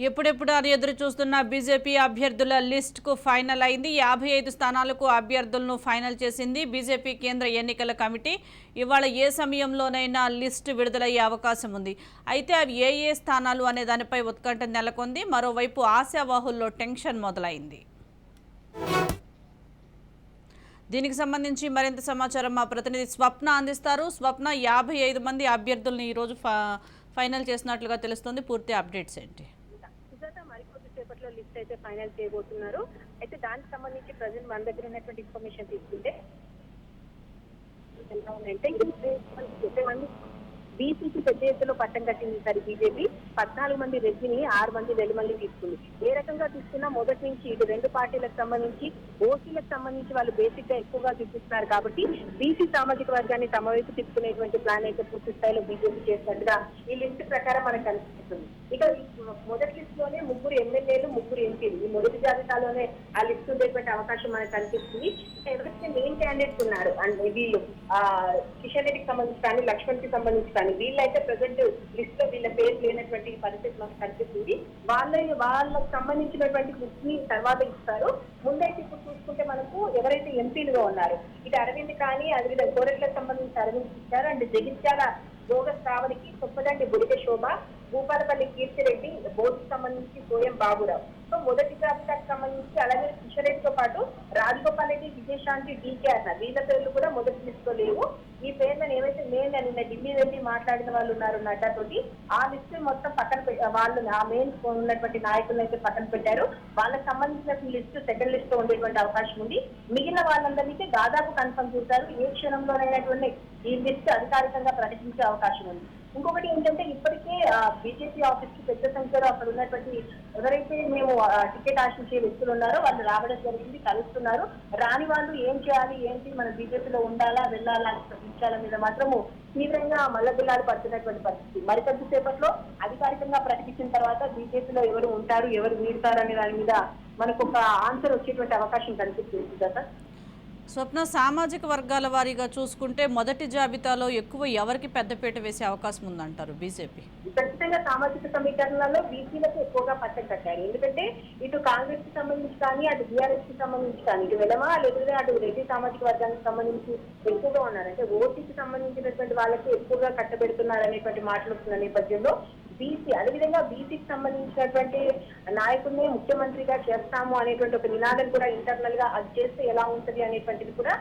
ఎప్పుడెప్పుడు అని ఎదురు చూస్తున్న బీజేపీ అభ్యర్థుల లిస్టుకు ఫైనల్ అయింది. 55 స్థానాలకు అభ్యర్థులను ఫైనల్ చేసింది బీజేపీ కేంద్ర ఎన్నికల కమిటీ. ఇవాళ ఏ సమయంలోనైనా లిస్టు విడుదలయ్యే అవకాశం ఉంది. అయితే అవి ఏ స్థానాలు అనే దానిపై ఉత్కంఠ నెలకొంది. మరోవైపు ఆశావాహుల్లో టెన్షన్ మొదలైంది. దీనికి సంబంధించి మరింత సమాచారం మా ప్రతినిధి స్వప్న అందిస్తారు. స్వప్న, 55 మంది అభ్యర్థులను ఈరోజు ఫైనల్ చేసినట్లుగా తెలుస్తుంది. పూర్తి అప్డేట్స్ ఏంటి? మరికొద్ది సేపట్లో లిస్ట్ అయితే ఫైనల్ చేయబోతున్నారు. అయితే దానికి సంబంధించి ప్రజెంట్ మన దగ్గర ఉన్నటువంటి ఇన్ఫర్మేషన్ తీసుకుంటే బీసీకి పెద్ద ఎత్తులో పట్టం కట్టింది ఈసారి బీజేపీ. 14 మంది రెడ్డిని 6 మంది వెలుమల్ని తీసుకుంది. ఏ రకంగా తీసుకున్నా మొదటి నుంచి ఇటు రెండు పార్టీలకు సంబంధించి ఓసీలకు సంబంధించి వాళ్ళు బేసిక్ గా ఎక్కువగా చూపిస్తున్నారు కాబట్టి బీసీ సామాజిక వర్గాన్ని తమ వైపు తీసుకునేటువంటి ప్లాన్ అయితే పూర్తి స్థాయిలో బీజేపీ చేసినట్టుగా ఈ లిస్ట్ ప్రకారం మనకు కనిపిస్తుంది. ఇక మొదటి లిస్ట్ లోనే 3 ఎమ్మెల్యేలు 3 ఎంపీలు ఈ మొదటి జాబితాలోనే ఆ లిస్ట్ ఉండేటువంటి అవకాశం మనకు కనిపిస్తుంది. ఎవరైతే మెయిన్ క్యాండిడేట్స్ ఉన్నారు అండ్ వీళ్ళు కిషన్ రెడ్డికి సంబంధించి కానీ లక్ష్మణ్ కి సంబంధించి కానీ వీళ్ళైతే ప్రజెంట్ లిస్ట్ లో వీళ్ళ పేరు లేనటువంటి పరిస్థితి మనకు కనిపిస్తుంది. వాళ్ళకు సంబంధించినటువంటి లిస్ట్ ని తర్వాత ఇస్తారు. ముందైతే ఇప్పుడు చూసుకుంటే మనకు ఎవరైతే ఎంపీలుగా ఉన్నారు ఇటు అరవింద్ కానీ అదేవిధంగా కోరెట్లకు సంబంధించి అరవింద్ ఇచ్చారు అండ్ జగిత్యాల బోగస్ రావడానికి చొప్పదండి బుడిగ శోభ, భూపాలపల్లి కీర్తిరెడ్డి, బోధికి సంబంధించి సోయం బాబురావు. సో మొదటి జాబితాకు సంబంధించి అలాగే కిషన్ రెడ్డితో పాటు రాజగోపాల్ రెడ్డి, విజయశాంతి, డీకే అన్న వీళ్ళ పేర్లు కూడా మొదటి లిస్ట్ లో లేవు. ఈ పేర్లను ఏవైతే మెయిన్ నిన్న ఢిల్లీ వెళ్ళి మాట్లాడిన వాళ్ళు ఉన్నారు నడ్డాతోటి ఆ లిస్ట్ మొత్తం పక్కన వాళ్ళు ఆ మెయిన్ ఉన్నటువంటి నాయకులను అయితే పక్కన పెట్టారు. వాళ్ళకి సంబంధించిన లిస్ట్ సెకండ్ లిస్ట్ లో ఉండేటువంటి అవకాశం ఉంది. మిగిలిన వాళ్ళందరికీ దాదాపు కన్ఫర్మ్ చేశారు. ఏ క్షణంలోనైనటువంటి ఈ లిస్ట్ అధికారికంగా ప్రకటించే అవకాశం ఉంది. ఇంకొకటి ఏంటంటే ఇప్పటికే బీజేపీ ఆఫీస్ కి పెద్ద సంఖ్యలో అక్కడ ఉన్నటువంటి ఎవరైతే మేము టికెట్ ఆశించే వ్యక్తులు ఉన్నారో వాళ్ళు రావడం జరిగింది, కలుస్తున్నారు. రాని వాళ్ళు ఏం చేయాలి ఏంటి మన బీజేపీలో ఉండాలా వెళ్ళాలా అనే విషయాల మీద మాత్రము తీవ్రంగా మల్లబిల్లాలు పడుతున్నటువంటి పరిస్థితి. మరికొద్ది సేపట్లో అధికారికంగా ప్రకటించిన తర్వాత బీజేపీలో ఎవరు ఉంటారు ఎవరు వీడతారు అనే దాని మీద మనకు ఒక ఆన్సర్ వచ్చేటువంటి అవకాశం కనిపిస్తుంది కదా. స్వప్న, సామాజిక వర్గాల వారీగా చూసుకుంటే మొదటి జాబితాలో ఎక్కువ ఎవరికి పెద్దపీట వేసే అవకాశం ఉందంటారు బీజేపీ? ఖచ్చితంగా సామాజిక సమీకరణలలో బీసీలకు ఎక్కువగా పట్టం కట్టారు. ఎందుకంటే ఇటు కాంగ్రెస్ కి సంబంధించి కానీ అటు బీఆర్ఎస్ కి సంబంధించి కానీ ఇటు వెలమా లేదా అటు రెడ్డి సామాజిక వర్గానికి సంబంధించి ఎక్కువగా ఉన్నారు. అంటే ఓటీకి సంబంధించినటువంటి వాళ్ళకి ఎక్కువగా కట్టబెడుతున్నారు అనేటువంటి మాటలు వస్తున్న నేపథ్యంలో బీసీ అదేవిధంగా బీసీకి సంబంధించినటువంటి నాయకుడిని ముఖ్యమంత్రిగా చేస్తాము అనేటువంటి ఒక నినాదం కూడా ఇంటర్నల్ గా అది చేస్తే ఎలా ఉంటది అనేటువంటిది కూడా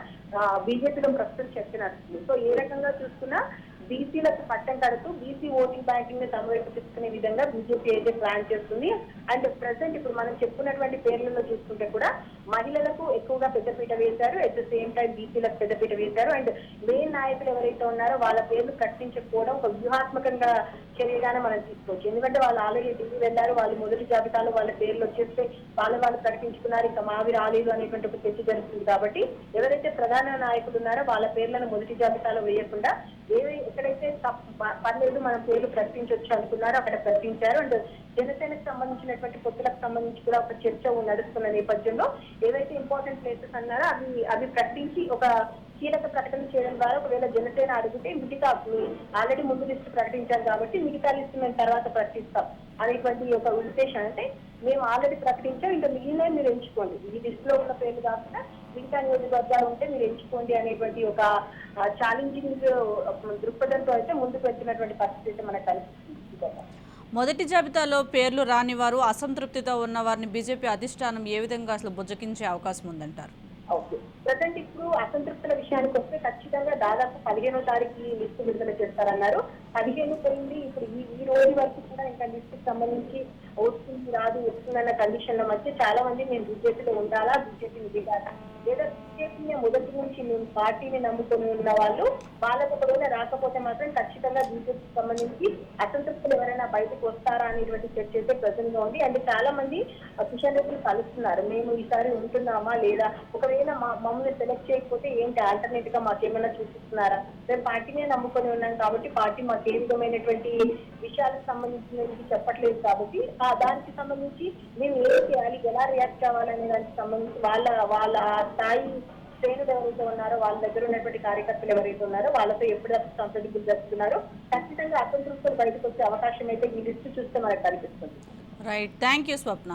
బీజేపీలో ప్రస్తుతం చర్చ నడుస్తుంది. సో ఏ రకంగా చూసుకున్నా బీసీలకు పట్టం కడుతూ బీసీ ఓటింగ్ బ్యాంకింగ్ ని తమ వైపు తీసుకునే విధంగా బీజేపీ అయితే ప్లాన్ చేస్తుంది. అండ్ ప్రెసెంట్ ఇప్పుడు మనం చెప్పుకున్నటువంటి పేర్లలో చూసుకుంటే కూడా మహిళలకు ఎక్కువగా పెద్దపీట వేశారు. అట్ ద సేమ్ టైం బీసీలకు పెద్దపీట వేశారు. అండ్ మెయిన్ నాయకులు ఎవరైతే ఉన్నారో వాళ్ళ పేర్లు ప్రకటించకపోవడం ఒక వ్యూహాత్మకంగా చర్యగానే మనం తీసుకోవచ్చు. ఎందుకంటే వాళ్ళు ఆల్రెడీ ఢిల్లీ వెళ్లారు, వాళ్ళు మొదటి జాబితాలో వాళ్ళ పేర్లు వచ్చేస్తే వాళ్ళు ప్రకటించుకున్నారు, ఇంకా మావి రాలేదు అనేటువంటి ఒక చర్చ జరుగుతుంది. కాబట్టి ఎవరైతే ప్రధాన నాయకులు ఉన్నారో వాళ్ళ పేర్లను మొదటి జాబితాలో వేయకుండా ఎక్కడైతే పర్లేదు మన పేర్లు ప్రకటించవచ్చు అనుకున్నారో అక్కడ ప్రకటించారు. అండ్ జనసేనకు సంబంధించినటువంటి పొత్తులకు సంబంధించి కూడా ఒక చర్చ నడుస్తున్న నేపథ్యంలో ఏవైతే ఇంపార్టెంట్ ప్లేసెస్ అన్నారో అవి ప్రకటించి ఒక కీలక ప్రకటన చేయడం ద్వారా ఒకవేళ జనసేన అడిగితే మిగతా ఆల్రెడీ ముందు లిస్టు ప్రకటించారు కాబట్టి మిగతా లిస్టు మేము తర్వాత ప్రకటిస్తాం అనేటువంటి ఒక ఉద్దేశం. అంటే మేము ఆల్రెడీ ప్రకటించాం, ఇంకా మిగిలిన మీరు ఎంచుకోండి, ఈ లిస్ట్ లో ఉన్న పేర్లు కాకుండా మిగతా నియోజకవర్గాలు ఉంటే మీరు ఎంచుకోండి అనేటువంటి ఒక ఛాలెంజింగ్ దృక్పథంతో అయితే ముందుకు వచ్చినటువంటి పరిస్థితి అయితే మనకు కనిపిస్తుంది. మొదటి జాబితాలో పేర్లు రాని వారు, అసంతృప్తితో ఉన్న వారిని బీజేపీ అధిష్టానం ఏ విధంగా అసలు బుజ్జగించే అవకాశం ఉందంటారు? ఓకే, ప్రజెంట్ ఇప్పుడు అసంతృప్తుల విషయానికి వస్తే ఖచ్చితంగా దాదాపు 15వ తారీఖు లిస్టు విడుదల చేస్తారన్నారు. 15 పోయింది, ఇప్పుడు ఈ రోజు వరకు కూడా ఇంకా లిస్టుకి సంబంధించి వస్తుంది రాదు వస్తుందన్న కండిషన్ల మధ్య చాలా మంది మేము బీజేపీలో ఉండాలా, బీజేపీని దిగాలా, లేదా బీజేపీని మొదటి నుంచి మేము పార్టీని నమ్ముకొని ఉన్న వాళ్ళకు ఒకవేళ రాకపోతే మాత్రం ఖచ్చితంగా బీజేపీకి సంబంధించి అసంతృప్తులు ఎవరైనా బయటకు వస్తారా అనేటువంటి చర్చ అయితే ప్రజెంట్ గా ఉంది. అండ్ చాలా మంది కిషన్ రెడ్డిని కలుస్తున్నారు, మేము ఈసారి ఉంటున్నామా లేదా, ఒకవేళ మమ్మల్ని సెలెక్ట్ చేయకపోతే ఏంటి ఆల్టర్నేట్ గా మాకేమైనా చూపిస్తున్నారా, మేము పార్టీనే నమ్ముకొని ఉన్నాం కాబట్టి పార్టీ మాకు ఏ విధమైనటువంటి విషయాలకు సంబంధించినవి చెప్పట్లేదు కాబట్టి దానికి సంబంధించి మేము ఏం చేయాలి, ఎలా రియాక్ట్ కావాలనే దానికి సంబంధించి వాళ్ళ స్థాయి శ్రేణులు ఎవరైతే ఉన్నారో వాళ్ళ దగ్గర ఉన్నటువంటి కార్యకర్తలు ఎవరైతే ఉన్నారో వాళ్ళతో ఎప్పుడప్పుడు సంప్రదింపులు జరుపుతున్నారో ఖచ్చితంగా అసంతృప్తులు బయటకు వచ్చే అవకాశం అయితే ఈ లిస్టు చూస్తే మనకు కనిపిస్తుంది. Right, thank you Swapna.